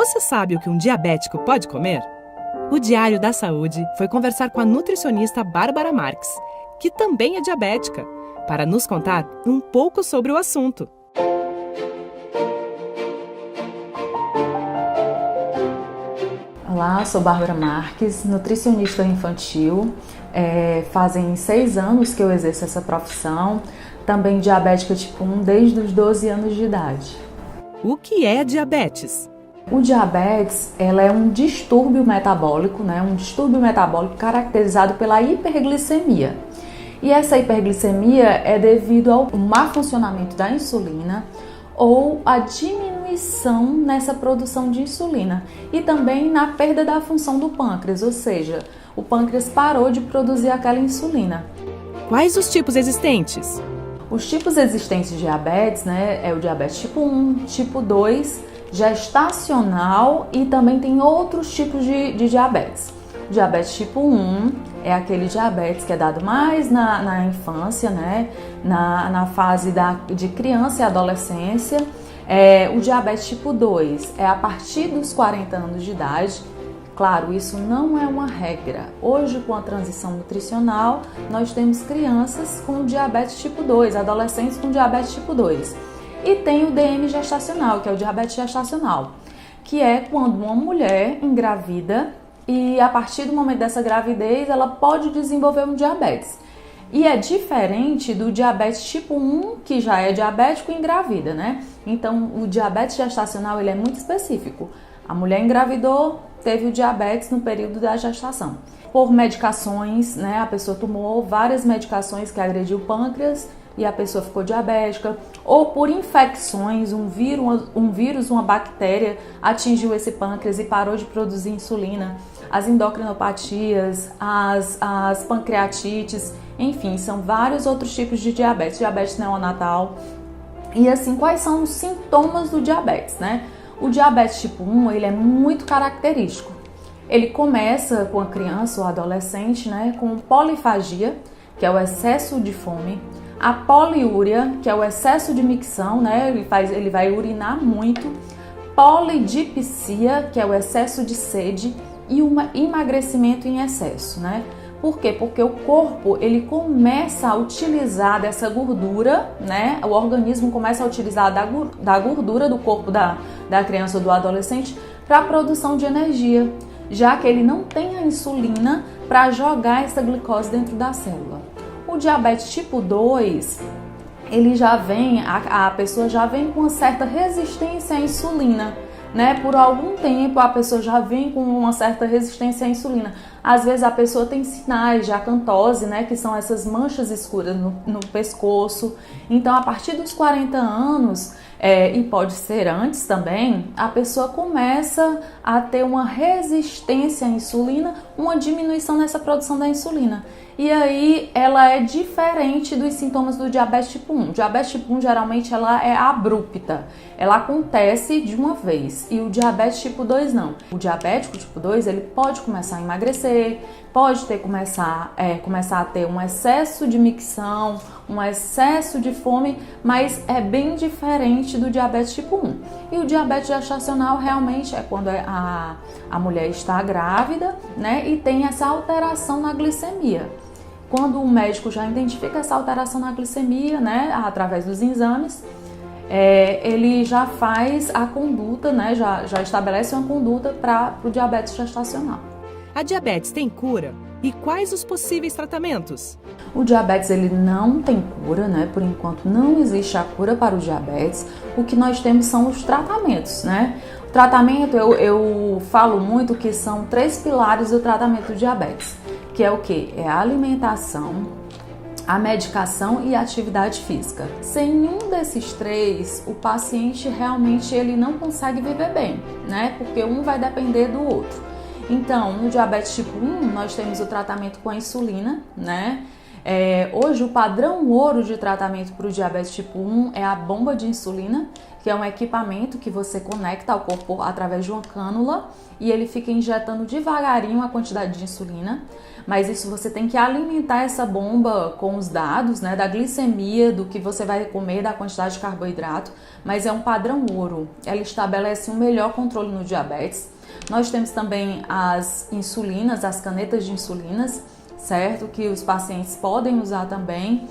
Você sabe o que um diabético pode comer? O Diário da Saúde foi conversar com a nutricionista Bárbara Marques, que também é diabética, para nos contar um pouco sobre o assunto. Olá, sou Bárbara Marques, nutricionista infantil. Fazem 6 anos que eu exerço essa profissão. Também diabética tipo 1 desde os 12 anos de idade. O que é diabetes? O diabetes, ela é um distúrbio metabólico, né? Um distúrbio metabólico caracterizado pela hiperglicemia. E essa hiperglicemia é devido ao má funcionamento da insulina ou a diminuição nessa produção de insulina e também na perda da função do pâncreas, ou seja, o pâncreas parou de produzir aquela insulina. Quais os tipos existentes? Os tipos existentes de diabetes, né, é o diabetes tipo 1, tipo 2, gestacional e também tem outros tipos de diabetes. O diabetes tipo 1 é aquele diabetes que é dado mais na infância, né, na fase de criança e adolescência. O diabetes tipo 2 é a partir dos 40 anos de idade. Claro, isso não é uma regra. Hoje, com a transição nutricional, nós temos crianças com diabetes tipo 2, adolescentes com diabetes tipo 2. E tem o DM gestacional, que é o diabetes gestacional, que é quando uma mulher engravida e a partir do momento dessa gravidez ela pode desenvolver um diabetes. E é diferente do diabetes tipo 1, que já é diabético e engravida, né? Então, o diabetes gestacional ele é muito específico. A mulher engravidou, teve o diabetes no período da gestação. Por medicações, né? A pessoa tomou várias medicações que agrediu o pâncreas e a pessoa ficou diabética, ou por infecções, um vírus, uma bactéria atingiu esse pâncreas e parou de produzir insulina, as endocrinopatias, as pancreatites, enfim, são vários outros tipos de diabetes, diabetes neonatal. E assim, quais são os sintomas do diabetes, né? O diabetes tipo 1, ele é muito característico. Ele começa com a criança ou adolescente, né, com polifagia, que é o excesso de fome, a poliúria, que é o excesso de micção, né? Ele vai urinar muito, polidipsia, que é o excesso de sede, e um emagrecimento em excesso, né? Por quê? Porque o corpo ele começa a utilizar dessa gordura, né? O organismo começa a utilizar da gordura do corpo da criança ou do adolescente para a produção de energia, já que ele não tem a insulina para jogar essa glicose dentro da célula. O diabetes tipo 2, ele já vem, a pessoa já vem com uma certa resistência à insulina, né? Por algum tempo a pessoa já vem com uma certa resistência à insulina. Às vezes a pessoa tem sinais de acantose, né? Que são essas manchas escuras no pescoço. Então, a partir dos 40 anos, e pode ser antes também, a pessoa começa a ter uma resistência à insulina, uma diminuição nessa produção da insulina. E aí ela é diferente dos sintomas do diabetes tipo 1. O diabetes tipo 1 geralmente ela é abrupta, ela acontece de uma vez, e o diabetes tipo 2 não. O diabético tipo 2 ele pode começar a emagrecer, pode começar a ter um excesso de micção, um excesso de fome, mas é bem diferente do diabetes tipo 1. E o diabetes gestacional realmente é quando a mulher está grávida, né, e tem essa alteração na glicemia. Quando o médico já identifica essa alteração na glicemia, né, através dos exames, ele já faz a conduta, né, já estabelece uma conduta para o diabetes gestacional. A diabetes tem cura? E quais os possíveis tratamentos? O diabetes ele não tem cura, né? Por enquanto não existe a cura para o diabetes. O que nós temos são os tratamentos, né? O tratamento, eu falo muito que são 3 pilares do tratamento do diabetes, que é o quê? É a alimentação, a medicação e a atividade física. Sem nenhum desses 3, o paciente realmente ele não consegue viver bem, né? Porque um vai depender do outro. Então, no diabetes tipo 1, nós temos o tratamento com a insulina, né? Hoje o padrão ouro de tratamento para o diabetes tipo 1 é a bomba de insulina, que é um equipamento que você conecta ao corpo através de uma cânula e ele fica injetando devagarinho a quantidade de insulina. Mas isso você tem que alimentar essa bomba com os dados, né, da glicemia, do que você vai comer, da quantidade de carboidrato, mas é um padrão ouro. Ela estabelece um melhor controle no diabetes. Nós temos também as insulinas, as canetas de insulinas, certo? Que os pacientes podem usar também.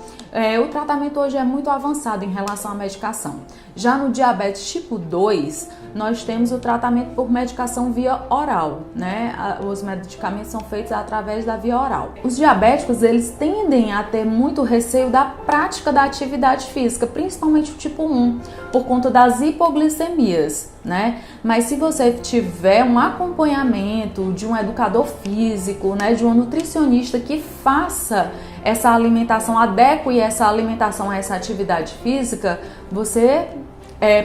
O tratamento hoje é muito avançado em relação à medicação. Já no diabetes tipo 2, nós temos o tratamento por medicação via oral, né? Os medicamentos são feitos através da via oral. Os diabéticos, eles tendem a ter muito receio da prática da atividade física, principalmente o tipo 1, por conta das hipoglicemias, né? Mas se você tiver um acompanhamento de um educador físico, né, de um nutricionista que faça essa alimentação, adeque essa alimentação a essa atividade física, você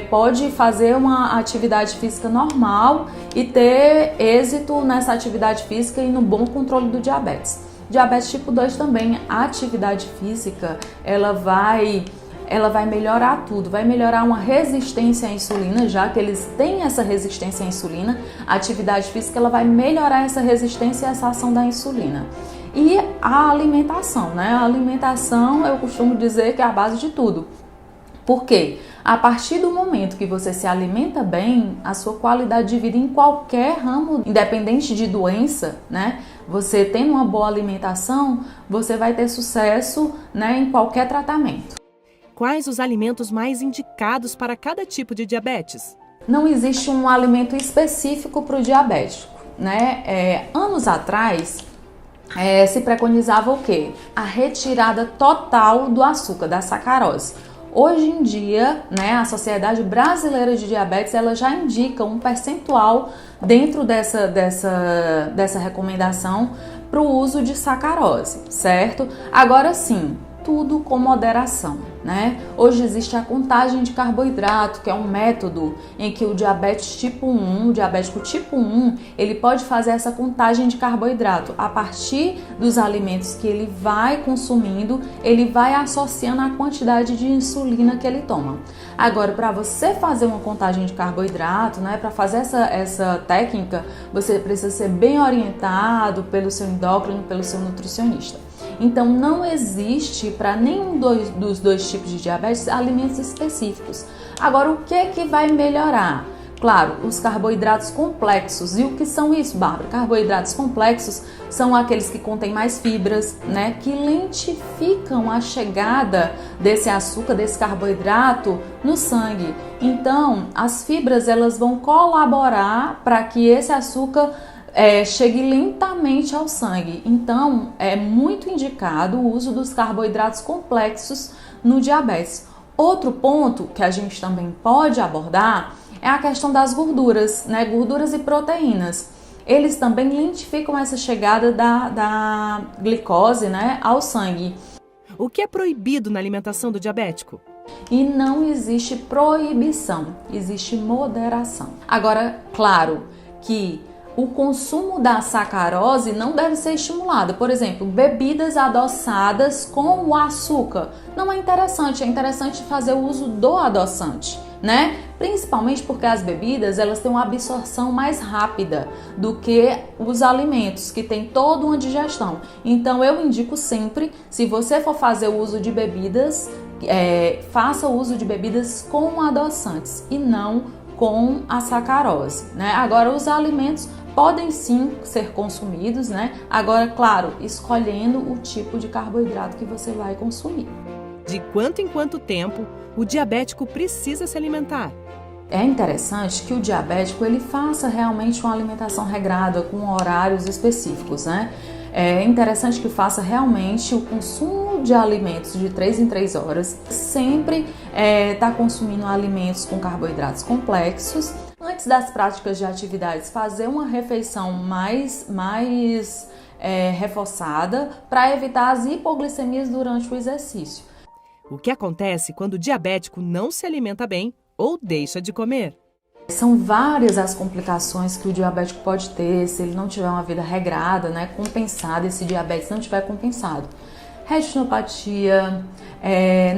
pode fazer uma atividade física normal e ter êxito nessa atividade física e no bom controle do diabetes. Diabetes tipo 2 também, a atividade física, ela vai melhorar tudo, vai melhorar uma resistência à insulina, já que eles têm essa resistência à insulina, a atividade física ela vai melhorar essa resistência e essa ação da insulina. E a alimentação, né? A alimentação, eu costumo dizer que é a base de tudo. Por quê? A partir do momento que você se alimenta bem, a sua qualidade de vida em qualquer ramo, independente de doença, né? Você tendo uma boa alimentação, você vai ter sucesso, né, em qualquer tratamento. Quais os alimentos mais indicados para cada tipo de diabetes? Não existe um alimento específico para o diabético, né? Anos atrás, se preconizava o quê? A retirada total do açúcar, da sacarose. Hoje em dia, né, a Sociedade Brasileira de Diabetes ela já indica um percentual dentro dessa recomendação para o uso de sacarose, certo? Agora sim, tudo com moderação, né? Hoje existe a contagem de carboidrato, que é um método em que o diabético tipo 1, ele pode fazer essa contagem de carboidrato. A partir dos alimentos que ele vai consumindo, ele vai associando a quantidade de insulina que ele toma. Agora, para você fazer uma contagem de carboidrato, né, para fazer essa técnica, você precisa ser bem orientado pelo seu endócrino, pelo seu nutricionista. Então, não existe para nenhum dos dois tipos de diabetes alimentos específicos. Agora, o que vai melhorar? Claro, os carboidratos complexos. E o que são isso, Bárbara? Carboidratos complexos são aqueles que contêm mais fibras, né? Que lentificam a chegada desse açúcar, desse carboidrato no sangue. Então, as fibras elas vão colaborar para que esse açúcar chegue lentamente ao sangue. Então, é muito indicado o uso dos carboidratos complexos no diabetes. Outro ponto que a gente também pode abordar é a questão das gorduras, né? Gorduras e proteínas. Eles também lentificam essa chegada da glicose, né, ao sangue. O que é proibido na alimentação do diabético? E não existe proibição, existe moderação. Agora, claro que o consumo da sacarose não deve ser estimulado. Por exemplo, bebidas adoçadas com o açúcar. Não é interessante fazer o uso do adoçante, né? Principalmente porque as bebidas, elas têm uma absorção mais rápida do que os alimentos, que tem toda uma digestão. Então, eu indico sempre, se você for fazer o uso de bebidas, faça o uso de bebidas com adoçantes e não com a sacarose, né? Agora, os alimentos podem sim ser consumidos, né? Agora, claro, escolhendo o tipo de carboidrato que você vai consumir. De quanto em quanto tempo o diabético precisa se alimentar? É interessante que o diabético ele faça realmente uma alimentação regrada com horários específicos, né? É interessante que faça realmente o consumo de alimentos de 3 em 3 horas, sempre tá consumindo alimentos com carboidratos complexos. Antes das práticas de atividades, fazer uma refeição mais reforçada para evitar as hipoglicemias durante o exercício. O que acontece quando o diabético não se alimenta bem ou deixa de comer? São várias as complicações que o diabético pode ter se ele não tiver uma vida regrada, né, compensada, esse diabetes não tiver compensado. retinopatia,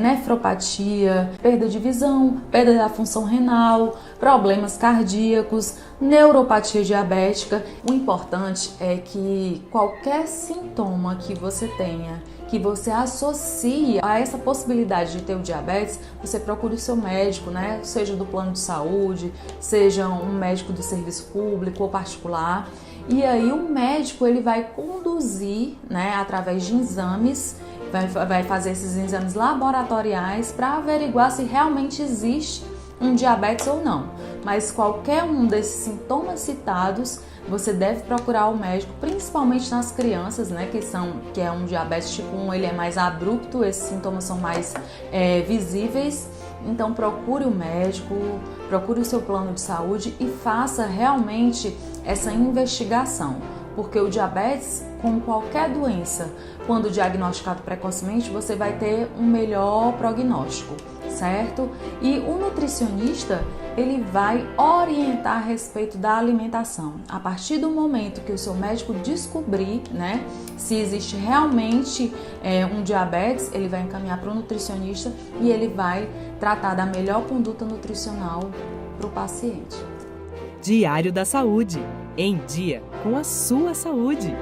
nefropatia, perda de visão, perda da função renal, problemas cardíacos, neuropatia diabética. O importante é que qualquer sintoma que você tenha, que você associe a essa possibilidade de ter o diabetes, você procure o seu médico, né? Seja do plano de saúde, seja um médico do serviço público ou particular. E aí o médico ele vai conduzir, né, através de exames, vai fazer esses exames laboratoriais para averiguar se realmente existe um diabetes ou não. Mas qualquer um desses sintomas citados, você deve procurar o médico, principalmente nas crianças, né, que é um diabetes tipo 1, ele é mais abrupto, esses sintomas são mais visíveis. Então procure o médico, procure o seu plano de saúde e faça realmente essa investigação. Porque o diabetes, como qualquer doença, quando diagnosticado precocemente, você vai ter um melhor prognóstico, certo? E o nutricionista, ele vai orientar a respeito da alimentação. A partir do momento que o seu médico descobrir, né, se existe realmente um diabetes, ele vai encaminhar para o nutricionista e ele vai tratar da melhor conduta nutricional para o paciente. Diário da Saúde. Em dia com a sua saúde.